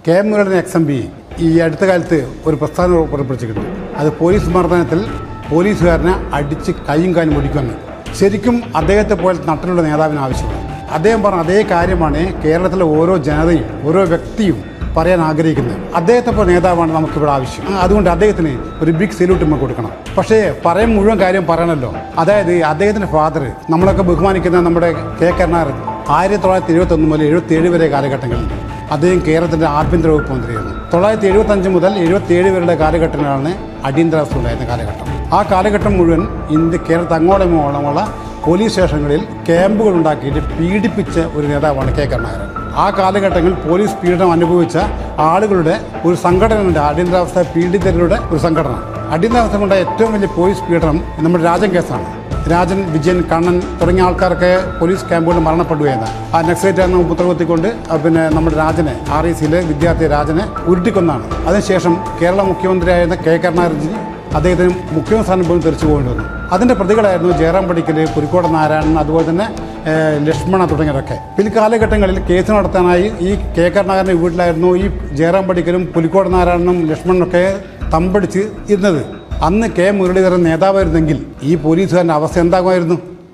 K Muraleedharan XMP ഈ അടുത്ത കാലത്ത് ഒരു പ്രസ്താവന പുറപ്പെടുവിച്ചിട്ടുണ്ട്. അത് പോലീസ് മർദ്ദനത്തിൽ പോലീസുകാരനെ അടിച്ച് കൈയും കാലും ഒടിക്കുമെന്ന്. ശരിക്കും അദ്ദേഹത്തെ പോലെ നട്ടിലുള്ള നേതാവിന് ആവശ്യമാണ്. അദ്ദേഹം പറഞ്ഞ അതേ കാര്യമാണ് കേരളത്തിലെ ഓരോ ജനതയും ഓരോ വ്യക്തിയും പറയാൻ ആഗ്രഹിക്കുന്നത്. അദ്ദേഹത്തെ പോലെ നേതാവാണ് നമുക്കിവിടെ ആവശ്യം. അതുകൊണ്ട് അദ്ദേഹത്തിന് ഒരു ബിഗ് സല്യൂട്ട് നമ്മൾ കൊടുക്കണം. പക്ഷേ മുഴുവൻ കാര്യം പറയണമല്ലോ. അതായത് അദ്ദേഹത്തിൻ്റെ ഫാദർ നമ്മളൊക്കെ ബഹുമാനിക്കുന്ന നമ്മുടെ കെ കരുണാകരൻ 1971 മുതൽ 77 വരെ കാലഘട്ടങ്ങളിൽ അദ്ദേഹം കേരളത്തിൻ്റെ ആഭ്യന്തര വകുപ്പ് മന്ത്രിയായിരുന്നു. 1975 മുതൽ 77 വരെയുള്ള കാലഘട്ടങ്ങളാണ് അടിയന്തരാവസ്ഥ ഉണ്ടായിരുന്ന കാലഘട്ടം. ആ കാലഘട്ടം മുഴുവൻ കേരളത്തിൽ അങ്ങോളമുള്ള പോലീസ് സ്റ്റേഷനുകളിൽ ക്യാമ്പുകൾ ഉണ്ടാക്കിയിട്ട് പീഡിപ്പിച്ച ഒരു നേതാവാണ് കെ കരുണാകരൻ. ആ കാലഘട്ടങ്ങളിൽ പോലീസ് പീഡനം അനുഭവിച്ച ആളുകളുടെ ഒരു സംഘടനയുണ്ട്, അടിയന്തരാവസ്ഥ പീഡിതരുടെ ഒരു സംഘടന. അടിയന്തരാവസ്ഥ കൊണ്ട ഏറ്റവും വലിയ പോലീസ് പീഡനം നമ്മുടെ രാജൻ കേസാണ്. രാജൻ, വിജയൻ, കണ്ണൻ തുടങ്ങിയ ആൾക്കാരൊക്കെ പോലീസ് ക്യാമ്പുകളിൽ മരണപ്പെടുകയെന്ന് ആ നക്സലേറ്റ് എന്ന പുത്രവത്തിക്കൊണ്ട് നമ്മുടെ രാജനെ RECയിലെ വിദ്യാർത്ഥി രാജനെ ഉരുട്ടിക്കൊന്നാണ്. അതിനുശേഷം കേരള മുഖ്യമന്ത്രിയായിരുന്ന കെ കരുണാകരൻ അദ്ദേഹത്തിന് മുഖ്യമന്ത്രി സ്ഥാനം പോലും തെറിച്ചു പോകേണ്ടി വന്നു. അതിൻ്റെ പ്രതികളായിരുന്നു ജയറാം പടിക്കൽ, പുലിക്കോട് നാരായണൻ, അതുപോലെ തന്നെ ലക്ഷ്മണ തുടങ്ങിയവരൊക്കെ. പിൽക്കാലഘട്ടങ്ങളിൽ കേസ് നടത്താനായി ഈ കെ കരുണാകരൻ്റെ വീട്ടിലായിരുന്നു ഈ ജയറാം പടിക്കലും പുലിക്കോട് നാരായണനും ലക്ഷ്മണനൊക്കെ തമ്പടിച്ച് ഇരുന്നത്. അന്ന് കെ മുരളീധരൻ നേതാവായിരുന്നെങ്കിൽ ഈ പോലീസുകാരൻ്റെ അവസ്ഥ എന്താകുമായിരുന്നു?